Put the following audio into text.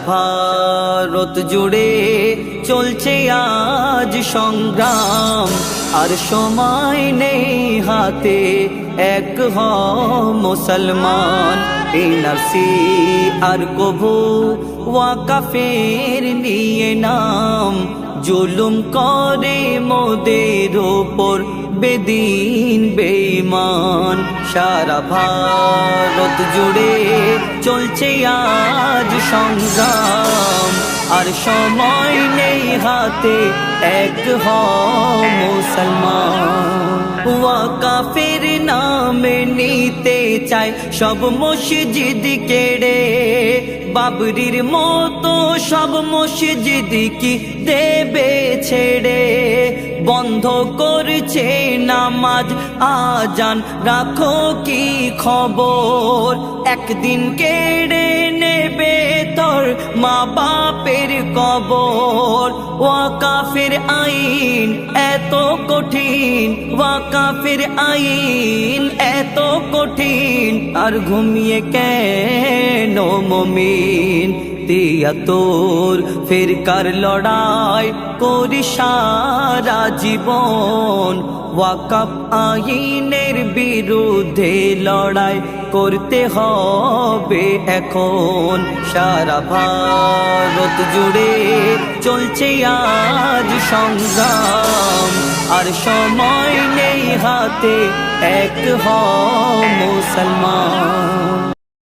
ভারত জুড়ে চলছে আজ সংগ্রাম, আর সময় নেই হাতে, এক হও মুসলমান। এনআরসি আর কভু ওয়াকাফের নিয়ে নাম, জুলুম করে মোদের ওপর বেদিন বেঈমান। সারা ভারত জুড়ে চলছে আজ সংগ্রাম, আর সময় নেই হাতে, এক হও মুসলমান। ওয়াকাফের নামে নিতে চায় সব মসজিদ কেড়ে, বাবরির মতো সব মসজিদ কি দেবে ছেড়ে। বন্ধ করছে নামাজ আজান, রাখো কি খবর, একদিন কেড়ে নেবে তোর মা বাপের কবর। ওয়াকাফের আইন এত কঠিন, ওয়াকাফের আইন এত কঠিন, আর ঘুমিয়ে কেন মুমিন। তিয়াত্তর ফিরকার লড়াই করি সারা জীবন, ওয়াকাফ আইনের বিরুদ্ধে লড়াই করতে হবে এখন। সারা ভারত জুড়ে চলছে আজ সংগ্রাম, আর সময় নেই হাতে, এক হও মুসলমান।